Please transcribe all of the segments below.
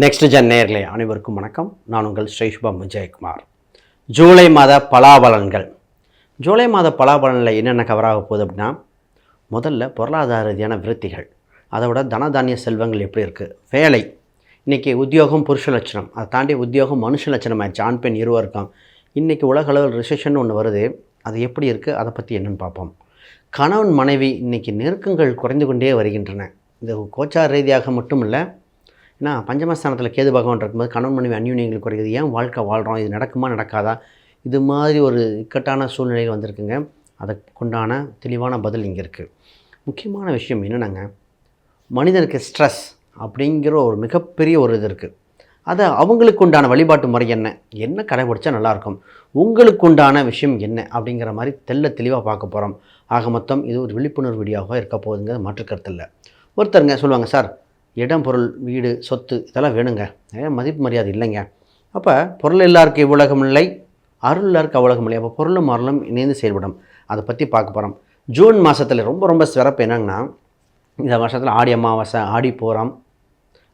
Next gen நேயர்களே அனைவருக்கும் வணக்கம். நான் உங்கள் ஸ்ரீசுபம் விஜயகுமார். ஜூலை மாத பலாபலன்கள். ஜூலை மாத பலாபலனில் என்னென்ன கவராக போகுது அப்படின்னா, முதல்ல பொருளாதார ரீதியான விருத்திகள், அதை விட தனதானிய செல்வங்கள் எப்படி இருக்குது, வேலை, இன்றைக்கி உத்தியோகம் புருஷ லட்சணம், அதை தாண்டி உத்தியோகம் மனுஷ லட்சணம் ஆயிடுச்சு. ஆண் பெண் இருவருக்கும். இன்றைக்கி உலக அளவில் ரிசெஷன் ஒன்று வருது, அது எப்படி இருக்குது, அதை பற்றி என்னென்னு பார்ப்போம். கணவன் மனைவி இன்றைக்கி நெருக்கங்கள் குறைந்து கொண்டே வருகின்றன. இது கோச்சார ரீதியாக மட்டும் இல்லை, ஏன்னா பஞ்சமஸ்தானத்தில் கேது பகவான் இருக்கும்போது கணவன் மனைவி அந்யூன்யங்கள் குறையுது. ஏன் வாழ்க்கை வாழ்கிறோம், இது நடக்குமா நடக்காதா, இது மாதிரி ஒரு இக்கட்டான சூழ்நிலையில் வந்திருக்குங்க. அதுக்குண்டான தெளிவான பதில் இங்கே இருக்குது. முக்கியமான விஷயம் என்னென்னாங்க, மனிதனுக்கு ஸ்ட்ரெஸ் அப்படிங்கிற ஒரு மிகப்பெரிய ஒரு இது இருக்குது. அதை அவங்களுக்கு உண்டான வழிபாட்டு முறை என்ன கடைபிடிச்சா நல்லாயிருக்கும், உங்களுக்கு உண்டான விஷயம் என்ன அப்படிங்கிற மாதிரி தெளிவாக பார்க்க போகிறோம். ஆக மொத்தம் இது ஒரு விழிப்புணர்வு வீடியோவாக இருக்க போகுதுங்க, மாற்றுக்கருத்து இல்லை. ஒருத்தருங்க சொல்லுவாங்க, சார் இடம் பொருள் வீடு சொத்து இதெல்லாம் வேணுங்க, மதிப்பு மரியாதை இல்லைங்க. அப்போ பொருள் எல்லாருக்கு இவ்வுலகம் இல்லை, அருள் எல்லாருக்கு அவ்வுலகம் இல்லை. அப்போ பொருளும் அருளும் இணைந்து செயல்படும். அதை பற்றி பார்க்க போகிறோம். ஜூன் மாதத்தில் ரொம்ப சிறப்பு என்னங்கன்னா, இந்த வருஷத்தில் ஆடி அமாவாசை, ஆடி போகிறோம்.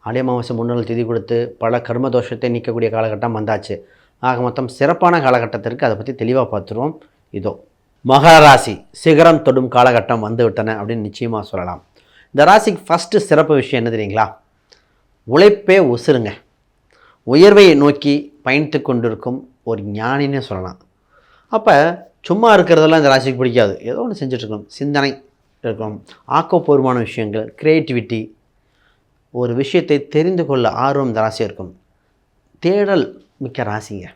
ஆடி அமாவாசை முன்னாள் திதி கொடுத்து பல கர்மதோஷத்தை நீக்கக்கூடிய காலகட்டம் வந்தாச்சு. ஆக மொத்தம் சிறப்பான காலகட்டத்திற்கு அதை பற்றி தெளிவாக பார்த்துருவோம். இதோ மகர ராசி சிகரம் தொடும் காலகட்டம் வந்து விட்டன அப்படின்னு நிச்சயமாக சொல்லலாம். இந்த ராசிக்கு ஃபஸ்ட்டு சிறப்பு விஷயம் என்ன தெரியுங்களா, உழைப்பே உசுருங்க. உயர்வை நோக்கி பயணித்து கொண்டிருக்கும் ஒரு ஞானின்னு சொல்லலாம். அப்போ சும்மா இருக்கிறதெல்லாம் இந்த ராசிக்கு பிடிக்காது, ஏதோ ஒன்று செஞ்சுட்ருக்கணும், சிந்தனை இருக்கணும், ஆக்கப்பூர்வமான விஷயங்கள், க்ரியேட்டிவிட்டி, ஒரு விஷயத்தை தெரிந்து கொள்ள ஆர்வம் இந்த ராசியாக இருக்கும். தேடல் மிக்க ராசிங்க.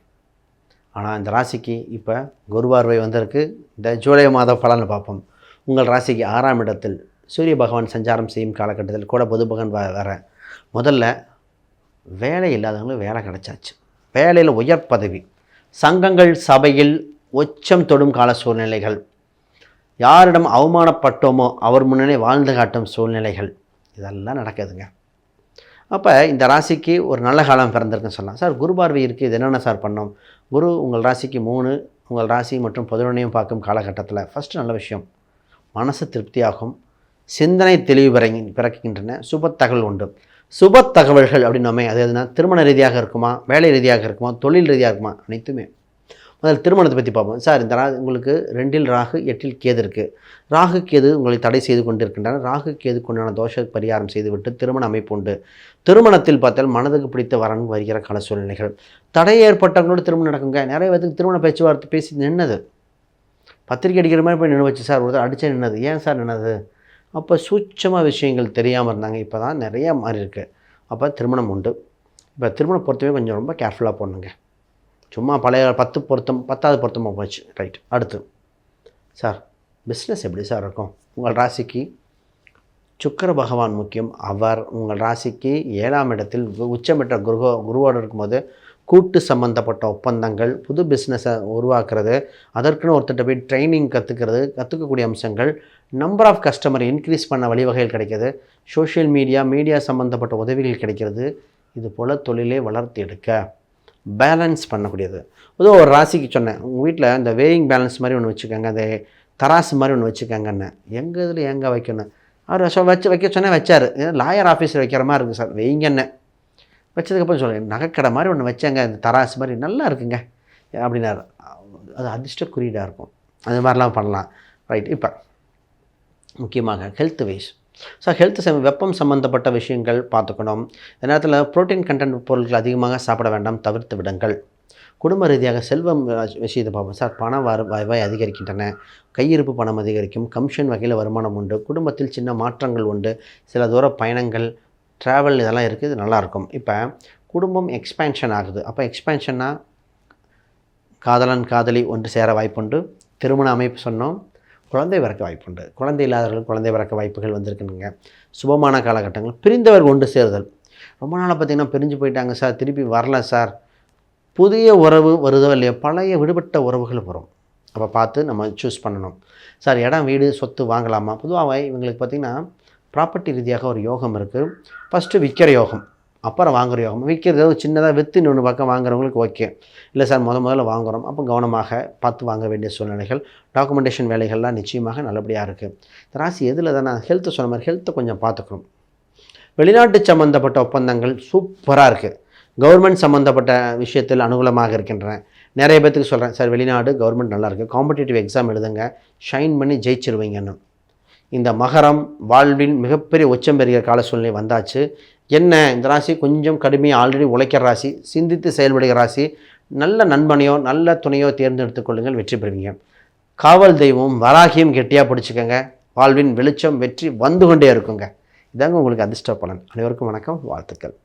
ஆனால் இந்த ராசிக்கு இப்போ குரு பார்வை வந்திருக்கு. இந்த ஜூலை மாத பலனை பார்ப்போம். உங்கள் ராசிக்கு 6ஆம் இடத்தில் சூரிய பகவான் சஞ்சாரம் செய்யும் காலகட்டத்தில் கூட புது பகவான் வர முதல்ல வேலை இல்லாதவங்களுக்கு வேலை கிடச்சாச்சு. வேலையில் உயர் பதவி, சங்கங்கள் சபையில் உச்சம் தொடும் கால சூழ்நிலைகள், யாரிடம் அவமானப்பட்டோமோ அவர் முன்னே வாழ்ந்து காட்டும் சூழ்நிலைகள், இதெல்லாம் நடக்குதுங்க. அப்போ இந்த ராசிக்கு ஒரு நல்ல காலம் பிறந்திருக்குன்னு சொல்லலாம். சார் குரு பார்வை இருக்குது, இது என்னென்ன சார் பண்ணோம். குரு உங்கள் ராசிக்கு 3, உங்கள் ராசி மற்றும் 11ஐயும் பார்க்கும் காலகட்டத்தில் ஃபஸ்ட்டு நல்ல விஷயம், மனசு திருப்தியாகும், சிந்தனை தெளிவு பிறக்கின்றன, சுப தகவல் உண்டு. சுப தகவல்கள் அப்படின்னோமே, அது எதுனா திருமண ரீதியாக இருக்குமா, வேலை ரீதியாக இருக்குமா, தொழில் ரீதியாக இருக்குமா, அனைத்துமே. முதல் திருமணத்தை பற்றி பார்ப்போம். சார் இந்த உங்களுக்கு 2இல் ராகு 8இல் கேது இருக்குது. ராகு கேது உங்களை தடை செய்து கொண்டு இருக்கின்றன. ராகு கேது கொண்டான தோஷ பரிகாரம் செய்துவிட்டு திருமண அமைப்பு உண்டு. திருமணத்தில் பார்த்தால் மனதுக்கு பிடித்த வரன் வருகிற கால சூழ்நிலைகள். தடை ஏற்பட்டவங்களோட திருமணம் நடக்குங்க. நிறைய பேருக்கு திருமண பேச்சுவார்த்தை பேசி நின்னது, பத்திரிக்கை அடிக்கிற மாதிரி போய் நின்று வச்சு, சார் ஒருத்தர் அடித்தே நின்னது, ஏன் சார் நின்னது. அப்போ சூட்சமாக விஷயங்கள் தெரியாமல் இருந்தாங்க. இப்போ தான் நிறையா மாறி இருக்குது. அப்போ திருமணம் உண்டு. இப்போ திருமணம் பொறுத்தவரை கொஞ்சம் ரொம்ப கேர்ஃபுல்லாக போடணுங்க. சும்மா பழைய 10 பொருத்தம் 10வது பொருத்தமாக போச்சு. ரைட். அடுத்து சார் பிஸ்னஸ் எப்படி சார் இருக்கும். உங்கள் ராசிக்கு சுக்கிர பகவான் முக்கியம். அவர் உங்கள் ராசிக்கு 7ஆம் இடத்தில் உச்சமிட்ட குருவோடு இருக்கும்போது கூட்டு சம்மந்தப்பட்ட ஒப்பந்தங்கள், புது பிஸ்னஸை உருவாக்குறது, அதற்குன்னு ஒருத்தட்ட போய் ட்ரைனிங் கற்றுக்கக்கூடிய அம்சங்கள், நம்பர் ஆஃப் கஸ்டமர் இன்க்ரீஸ் பண்ண வழிவகைகள் கிடைக்கிது, சோஷியல் மீடியா சம்மந்தப்பட்ட உதவிகள் கிடைக்கிறது. இது போல் தொழிலே வளர்த்து எடுக்க பேலன்ஸ் பண்ணக்கூடியது. பொதுவாக ஒரு ராசிக்கு சொன்னேன், உங்கள் வீட்டில் இந்த வேயிங் பேலன்ஸ் மாதிரி ஒன்று வச்சுக்கோங்க, அந்த தராசு மாதிரி ஒன்று வச்சுக்கோங்கன்னு. எங்கள் இதில் எங்கே வைக்கணும், அவர் வைக்க சொன்னேன், வச்சார். லாயர் ஆஃபீஸில் வைக்கிற மாதிரி இருக்குது சார், வைங்கன்னு வச்சதுக்கப்புறம் சொல்லுங்கள், நகைக்கடை மாதிரி ஒன்று வச்சாங்க, இந்த தராசு மாதிரி நல்லா இருக்குங்க அப்படின்னாரு. அது அதிர்ஷ்ட குறியீடாக இருக்கும். அது மாதிரிலாம் பண்ணலாம். ரைட். இப்போ முக்கியமாக ஹெல்த் வைஸ், ஸோ ஹெல்த் வெப்பம் சம்மந்தப்பட்ட விஷயங்கள் பார்த்துக்கணும். இந்த நேரத்தில் ப்ரோட்டீன் கண்டென்ட் பொருட்கள் அதிகமாக சாப்பிட வேண்டாம், தவிர்த்து விடுங்கள். குடும்ப ரீதியாக செல்வம் விஷயத்தை பார்ப்போம். சார் பண வாய்வாய் அதிகரிக்கின்றன, கையிருப்பு பணம் அதிகரிக்கும், கமிஷன் வகையில் வருமானம் உண்டு, குடும்பத்தில் சின்ன மாற்றங்கள் உண்டு, சில தூர பயணங்கள், ட்ராவல் இதெல்லாம் இருக்குது, இது நல்லாயிருக்கும். இப்போ குடும்பம் எக்ஸ்பேன்ஷன் ஆகுது. அப்போ எக்ஸ்பேன்ஷன்னா காதலன் காதலி ஒன்று சேர வாய்ப்புண்டு, திருமண அமைப்பு சொன்னோம், குழந்தை பிறக்க வாய்ப்புண்டு, குழந்தை இல்லாதவர்கள் குழந்தை பிறக்க வாய்ப்புகள் வந்திருக்குங்க. சுபமான காலகட்டங்கள், பிரிந்தவர் ஒன்று சேருதல். ரொம்ப நாளாக பார்த்திங்கன்னா பிரிஞ்சு போயிட்டாங்க சார், திருப்பி வரல சார், புதிய உறவு வருதோ இல்லையோ, பழைய விடுபட்ட உறவுகள் வரும். அப்போ பார்த்து நம்ம சூஸ் பண்ணணும். சார் இடம் வீடு சொத்து வாங்கலாமா. பொதுவாக இவங்களுக்கு பார்த்திங்கன்னா ப்ராப்பர்ட்டி ரீதியாக ஒரு யோகம் இருக்குது. ஃபஸ்ட்டு விற்கிற யோகம், அப்புறம் வாங்குகிற யோகம். விற்கிறது சின்னதாக விற்று இன்னொன்று பக்கம் வாங்குறவங்களுக்கு ஓகே. இல்லை சார் முதல்ல வாங்குகிறோம், அப்போ கவனமாக பார்த்து வாங்க வேண்டிய சூழ்நிலைகள், டாக்குமெண்டேஷன் வேலைகள்லாம் நிச்சயமாக நல்லபடியாக இருக்குது. இந்த ராசி எதில் தான் நான் ஹெல்த்து சொன்ன மாதிரி ஹெல்த்தை கொஞ்சம் பார்த்துக்கணும். வெளிநாட்டு சம்மந்தப்பட்ட ஒப்பந்தங்கள் சூப்பராக இருக்குது. கவர்மெண்ட் சம்மந்தப்பட்ட விஷயத்தில் அனுகூலமாக இருக்கின்றன. நிறைய பேத்துக்கு சொல்கிறேன், சார் வெளிநாடு கவர்மெண்ட் நல்லாயிருக்கு, காம்படிட்டிவ் எக்ஸாம் எழுதுங்க, ஷைன் பண்ணி ஜெயிச்சிருவீங்கன்னு. இந்த மகரம் வாழ்வின் மிகப்பெரிய உச்சம் பெறுகிற கால சூழ்நிலை வந்தாச்சு. என்ன இந்த ராசி கொஞ்சம் கடுமையாக ஆல்ரெடி உழைக்கிற ராசி, சிந்தித்து செயல்படுகிற ராசி. நல்ல நண்பனையோ நல்ல துணையோ தேர்ந்தெடுத்துக் கொள்ளுங்கள், வெற்றி பெறுவீங்க. காவல் தெய்வம் வராகியும் கெட்டியாக பிடிச்சிக்கோங்க. வாழ்வின் வெளிச்சம் வெற்றி வந்து கொண்டே இருக்குங்க. இதாங்க உங்களுக்கு அதிர்ஷ்ட பலன். அனைவருக்கும் வணக்கம், வாழ்த்துக்கள்.